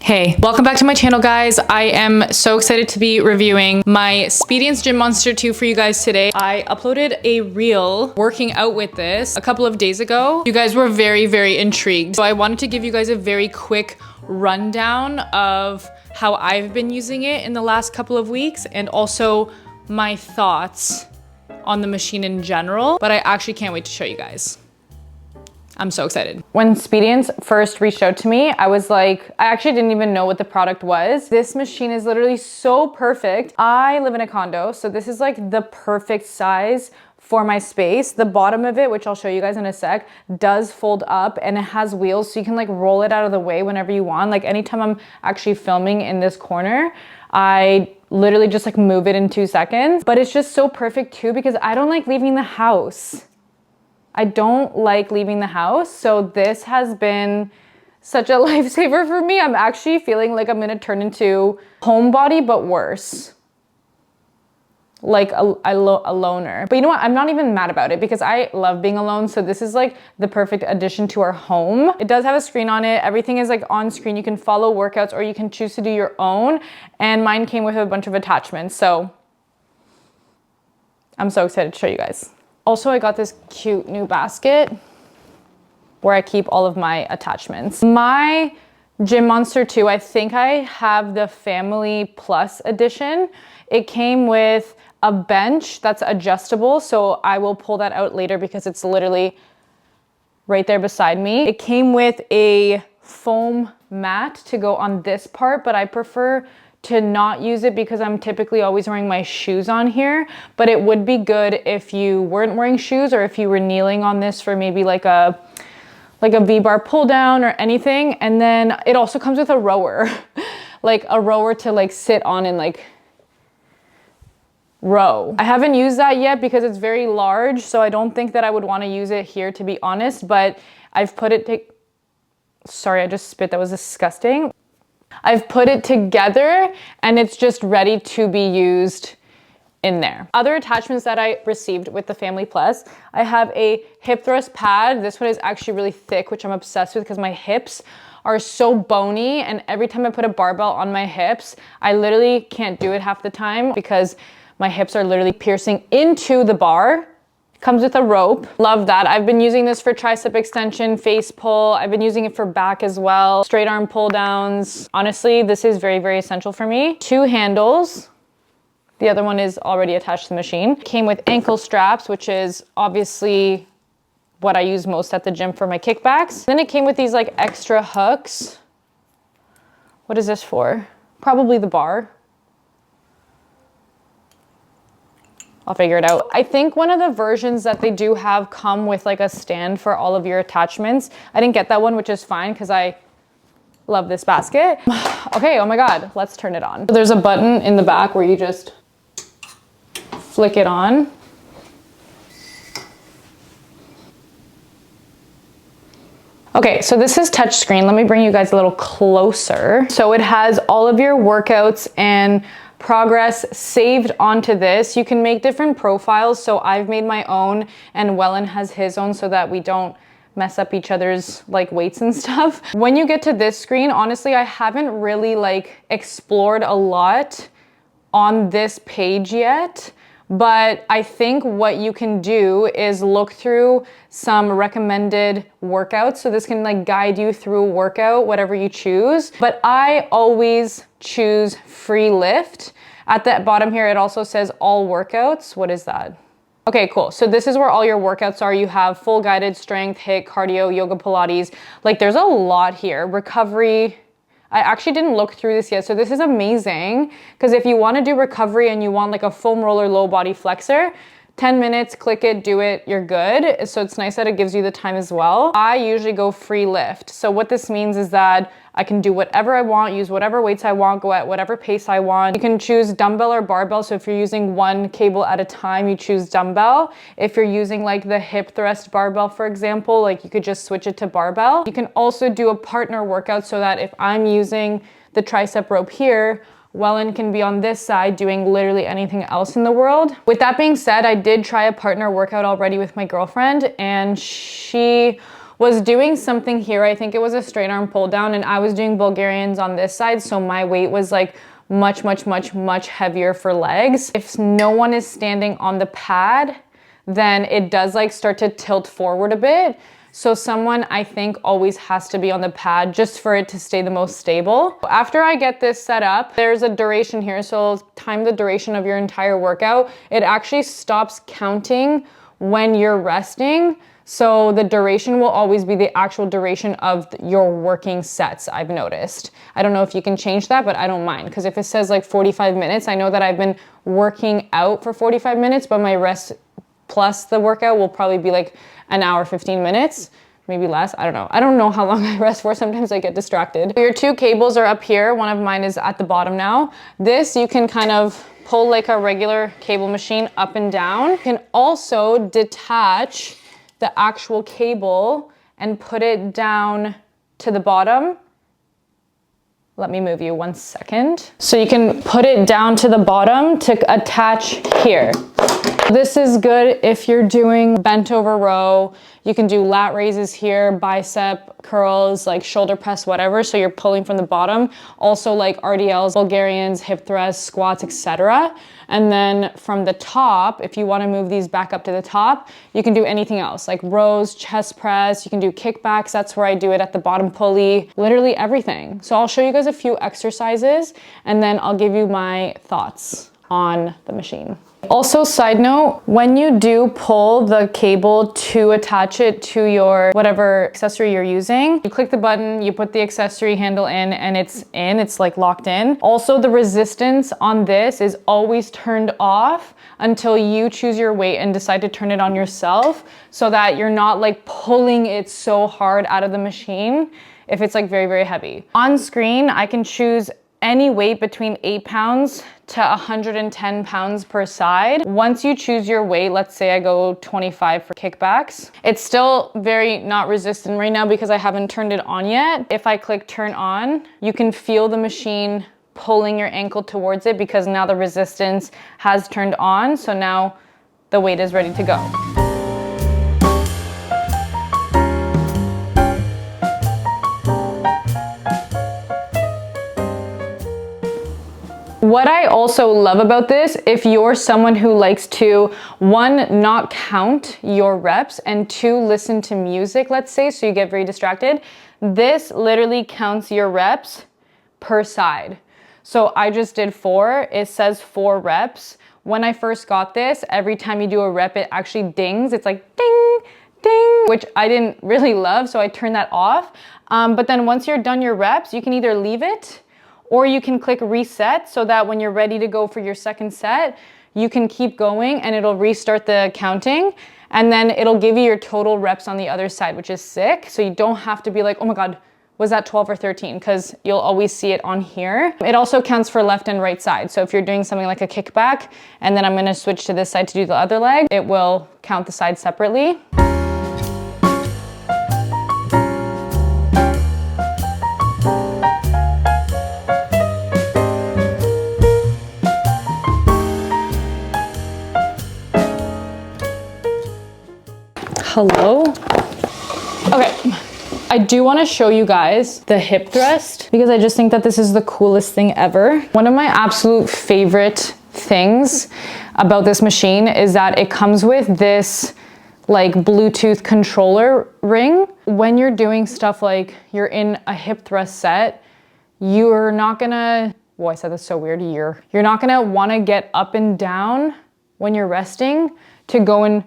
Hey, welcome back to my channel, guys. I am so excited to be reviewing my Speediance Gym Monster 2 for you guys today. I uploaded a reel working out with this a couple of days ago. You guys were very intrigued. So I wanted to give you guys a very quick rundown of how I've been using it in the last couple of weeks and also my thoughts on the machine in general, but I actually can't wait to show you guys. I'm so excited. When Speediance first reached out to me, I was like, I actually didn't even know what the product was. This machine is literally so perfect. I live in a condo, so this is like the perfect size for my space. The bottom of it, which I'll show you guys in a sec, does fold up and it has wheels, so you can like roll it out of the way whenever you want. Like anytime I'm actually filming in this corner, I literally just like move it in 2 seconds. But it's just so perfect too because I don't like leaving the house. I don't like leaving the house, so this has been such a lifesaver for me. I'm actually feeling like I'm gonna turn into homebody, but worse. Like a loner. But you know what? I'm not even mad about it because I love being alone, so this is like the perfect addition to our home. It does have a screen on it. Everything is like on screen. You can follow workouts or you can choose to do your own, and mine came with a bunch of attachments, so I'm so excited to show you guys. Also, I got this cute new basket where I keep all of my attachments. My Gym Monster 2, I think I have the Family Plus edition. It came with a bench that's adjustable, so I will pull that out later because it's literally right there beside me. It came with a foam mat to go on this part, but I prefer to not use it because I'm typically always wearing my shoes on here, but it would be good if you weren't wearing shoes or if you were kneeling on this for maybe like a V-bar pull down or anything. And then it also comes with a rower, like a rower to like sit on and like row. I haven't used that yet because it's very large, so I don't think that I would want to use it here, to be honest, but I've put it sorry, I just spit, that was disgusting. I've put it together and it's just ready to be used in there. Other attachments that I received with the Family Plus, I have a hip thrust pad. This one is actually really thick, which I'm obsessed with because my hips are so bony, and every time I put a barbell on my hips, I literally can't do it half the time because my hips are literally piercing into the bar. Comes with a rope. Love that. I've been using this for tricep extension, face pull. I've been using it for back as well. Straight arm pull downs. Honestly, this is very essential for me. 2 handles. The other one is already attached to the machine. Came with ankle straps, which is obviously what I use most at the gym for my kickbacks. Then it came with these like extra hooks. What is this for? Probably the bar. I'll figure it out. I think one of the versions that they do have come with like a stand for all of your attachments. I didn't get that one, which is fine because I love this basket. Okay, oh my God, let's turn it on. So there's a button in the back where you just flick it on. Okay, so this is touch screen. Let me bring you guys a little closer. So it has all of your workouts and progress saved onto this. You can make different profiles, so I've made my own and Wellen has his own so that we don't mess up each other's like weights and stuff. When you get to this screen, honestly, I haven't really like explored a lot on this page yet, but I think what you can do is look through some recommended workouts. So this can like guide you through a workout, whatever you choose. But I always choose free lift. At the bottom here, it also says all workouts. What is that? Okay, cool. So this is where all your workouts are. You have full guided strength, HIIT, cardio, yoga, Pilates. Like there's a lot here. Recovery. I actually didn't look through this yet, so this is amazing because if you want to do recovery and you want like a foam roller low body flexor, 10 minutes, click it, do it, you're good. So it's nice that it gives you the time as well. I usually go free lift. So what this means is that I can do whatever I want, use whatever weights I want, go at whatever pace I want. You can choose dumbbell or barbell. So if you're using one cable at a time, you choose dumbbell. If you're using like the hip thrust barbell, for example, like you could just switch it to barbell. You can also do a partner workout so that if I'm using the tricep rope here, Wellen can be on this side doing literally anything else in the world. With that being said, I did try a partner workout already with my girlfriend and she was doing something here. I think it was a straight arm pull down, and I was doing Bulgarians on this side. So my weight was like much heavier for legs. If no one is standing on the pad, then it does like start to tilt forward a bit. So someone, I think, always has to be on the pad just for it to stay the most stable. After I get this set up, there's a duration here. So time the duration of your entire workout. It actually stops counting when you're resting. So the duration will always be the actual duration of your working sets, I've noticed. I don't know if you can change that, but I don't mind. Because if it says like 45 minutes, I know that I've been working out for 45 minutes, but my rest plus the workout will probably be like an hour, 15 minutes, maybe less. I don't know. I don't know how long I rest for. Sometimes I get distracted. Your two cables are up here. One of mine is at the bottom now. This you can kind of pull like a regular cable machine up and down. You can also detach the actual cable and put it down to the bottom. Let me move you 1 second. So you can put it down to the bottom to attach here. This is good if you're doing bent over row. You can do lat raises here, bicep curls, like shoulder press, whatever. So you're pulling from the bottom. Also like RDLs, Bulgarians, hip thrusts, squats, etc. And then from the top, if you want to move these back up to the top, you can do anything else like rows, chest press. You can do kickbacks. That's where I do it at the bottom pulley, literally everything. So I'll show you guys a few exercises and then I'll give you my thoughts on the machine. Also, side note, when you do pull the cable to attach it to your whatever accessory you're using, you click the button, you put the accessory handle in, and it's like locked in. Also, the resistance on this is always turned off until you choose your weight and decide to turn it on yourself, so that you're not like pulling it so hard out of the machine if it's like very heavy. On screen, I can choose any weight between 8 pounds to 110 pounds per side. Once you choose your weight, let's say I go 25 for kickbacks, it's still very not resistant right now because I haven't turned it on yet. If I click turn on, you can feel the machine pulling your ankle towards it because now the resistance has turned on. So now the weight is ready to go. What I also love about this, if you're someone who likes to, one, not count your reps, and two, listen to music, let's say, so you get very distracted, this literally counts your reps per side. So I just did 4, it says 4 reps. When I first got this, every time you do a rep, it actually dings. It's like ding, ding, which I didn't really love, so I turned that off. But then once you're done your reps, you can either leave it or you can click reset so that when you're ready to go for your second set, you can keep going and it'll restart the counting. And then it'll give you your total reps on the other side, which is sick. So you don't have to be like, oh my God, was that 12 or 13? Because you'll always see it on here. It also counts for left and right side. So if you're doing something like a kickback, and then I'm gonna switch to this side to do the other leg, it will count the sides separately. Hello. Okay, I do want to show you guys the hip thrust because I just think that this is the coolest thing ever. One of my absolute favorite things about this machine is that it comes with this like Bluetooth controller ring. When you're doing stuff like you're in a hip thrust set, you're not gonna, well, I said this so weird, you're not gonna want to get up and down when you're resting to go and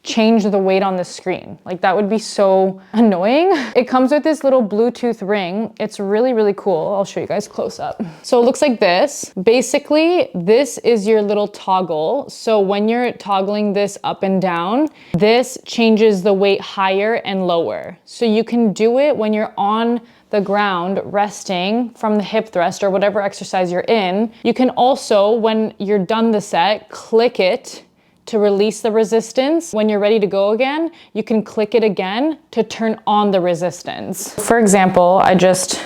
change the weight on the screen. Like that would be so annoying. It comes with this little Bluetooth ring. It's really cool. I'll show you guys close up. So it looks like this. Basically, this is your little toggle. So when you're toggling this up and down, this changes the weight higher and lower. So you can do it when you're on the ground resting from the hip thrust or whatever exercise you're in. You can also, when you're done the set, click it to release the resistance. When you're ready to go again, you can click it again to turn on the resistance. For example, I just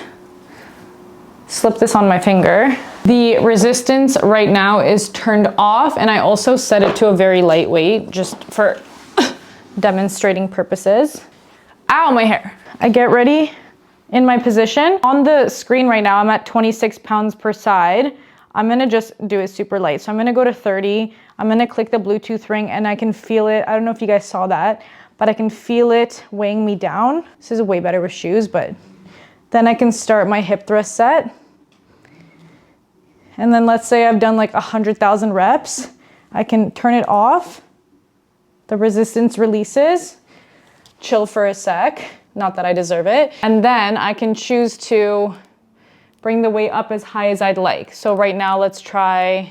slipped this on my finger. The resistance right now is turned off, and I also set it to a very lightweight just for demonstrating purposes. Ow, my hair. I get ready in my position. On the screen right now, I'm at 26 pounds per side. I'm gonna just do it super light. So I'm gonna go to 30. I'm gonna click the Bluetooth ring and I can feel it. I don't know if you guys saw that, but I can feel it weighing me down. This is way better with shoes, but then I can start my hip thrust set. And then let's say I've done like 100,000 reps. I can turn it off. The resistance releases. Chill for a sec. Not that I deserve it. And then I can choose to bring the weight up as high as I'd like. So right now, let's try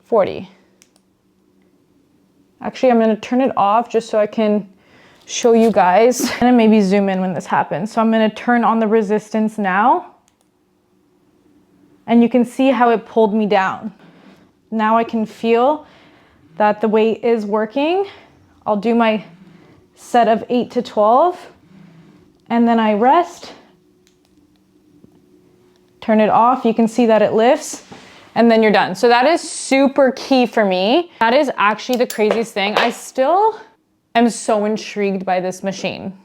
40. Actually, I'm gonna turn it off just so I can show you guys. And maybe zoom in when this happens. So I'm gonna turn on the resistance now. And you can see how it pulled me down. Now I can feel that the weight is working. I'll do my set of 8 to 12. And then I rest. Turn it off, you can see that it lifts, and then you're done. So that is super key for me. That is actually the craziest thing. I still am so intrigued by this machine.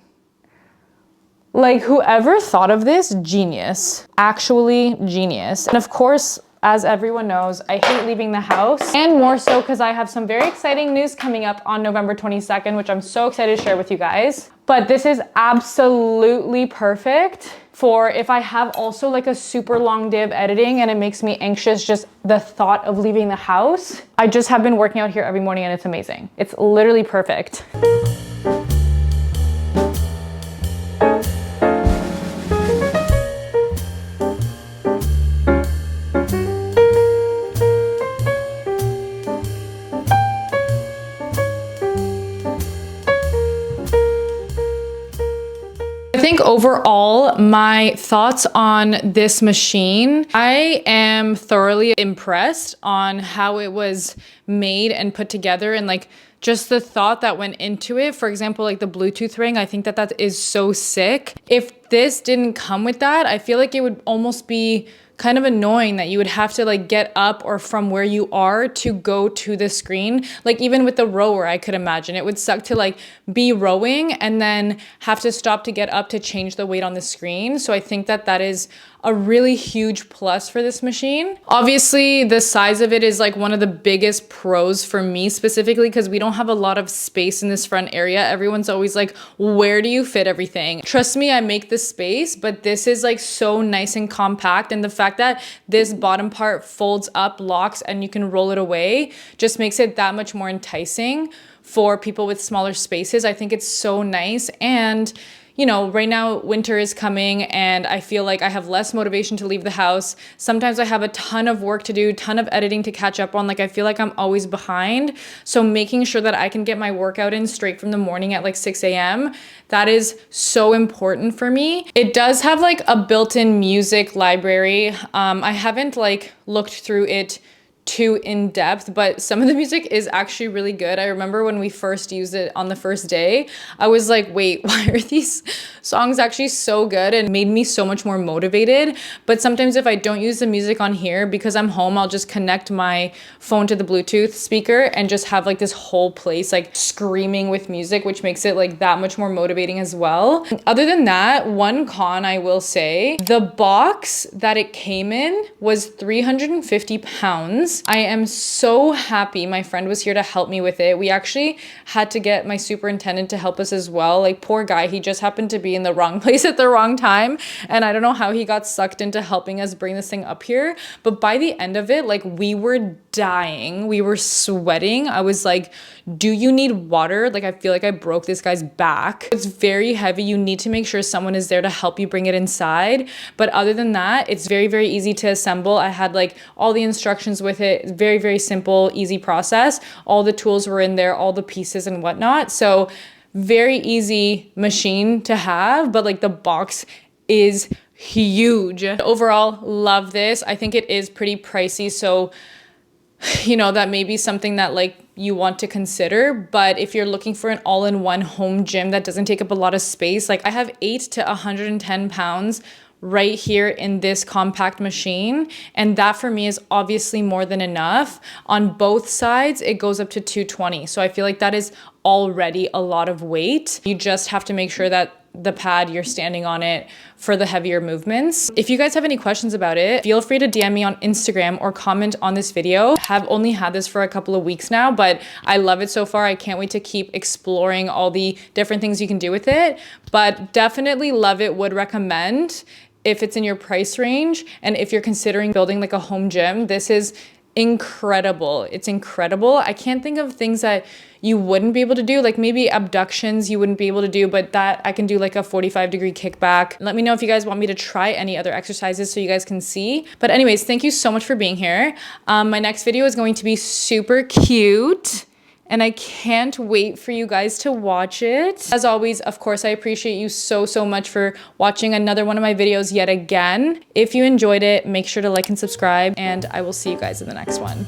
Like, whoever thought of this, genius. Actually genius. And of course, as everyone knows, I hate leaving the house, and more so because I have some very exciting news coming up on November 22nd, which I'm so excited to share with you guys. But this is absolutely perfect for if I have also like a super long day of editing and it makes me anxious just the thought of leaving the house. I just have been working out here every morning and it's amazing. It's literally perfect. I think overall, my thoughts on this machine, I am thoroughly impressed on how it was made and put together, and like just the thought that went into it. For example, like the Bluetooth ring, I think that that is so sick. If this didn't come with that, I feel like it would almost be kind of annoying that you would have to like get up or from where you are to go to the screen. Like even with the rower, I could imagine it would suck to like be rowing and then have to stop to get up to change the weight on the screen. So I think that that is a really huge plus for this machine. Obviously, the size of it is like one of the biggest pros for me specifically because we don't have a lot of space in this front area. Everyone's always like, where do you fit everything? Trust me, I make the space, but this is like so nice and compact. And the fact that this bottom part folds up, locks, and you can roll it away just makes it that much more enticing for people with smaller spaces. I think it's so nice. And you know, right now winter is coming and I feel like I have less motivation to leave the house. Sometimes I have a ton of work to do, ton of editing to catch up on. Like I feel like I'm always behind. So making sure that I can get my workout in straight from the morning at like 6 a.m., that is so important for me. It does have like a built-in music library. I haven't like looked through it too in depth, but some of the music is actually really good. I remember when we first used it on the first day, I was like, wait, why are these songs actually so good? And made me so much more motivated. But sometimes if I don't use the music on here because I'm home, I'll just connect my phone to the Bluetooth speaker and just have like this whole place like screaming with music, which makes it like that much more motivating as well. Other than that, one con I will say, the box that it came in was 350 pounds. I am so happy my friend was here to help me with it. We actually had to get my superintendent to help us as well. Like poor guy, he just happened to be in the wrong place at the wrong time. And I don't know how he got sucked into helping us bring this thing up here. But by the end of it, like we were dying. We were sweating. I was like, do you need water? Like I feel like I broke this guy's back. It's very heavy. You need to make sure someone is there to help you bring it inside. But other than that, it's very, very easy to assemble. I had like all the instructions with it. Very, very simple, easy process. All the tools were in there, all the pieces and whatnot. So very easy machine to have, but like the box is huge. Overall, love this. I think it is pretty pricey. So, you know, that may be something that like you want to consider, but if you're looking for an all-in-one home gym that doesn't take up a lot of space, like I have 8 to 110 pounds right here in this compact machine. And that for me is obviously more than enough. On both sides, it goes up to 220. So I feel like that is already a lot of weight. You just have to make sure that the pad, you're standing on it for the heavier movements. If you guys have any questions about it, feel free to DM me on Instagram or comment on this video. Have only had this for a couple of weeks now, but I love it so far. I can't wait to keep exploring all the different things you can do with it, but definitely love it, would recommend if it's in your price range. And if you're considering building like a home gym, this is incredible. It's incredible. I can't think of things that you wouldn't be able to do, like maybe abductions you wouldn't be able to do, but that I can do like a 45-degree kickback. Let me know if you guys want me to try any other exercises so you guys can see. But anyways, thank you so much for being here. My next video is going to be super cute, and I can't wait for you guys to watch it. As always, of course, I appreciate you so much for watching another one of my videos yet again. If you enjoyed it, make sure to like and subscribe, and I will see you guys in the next one.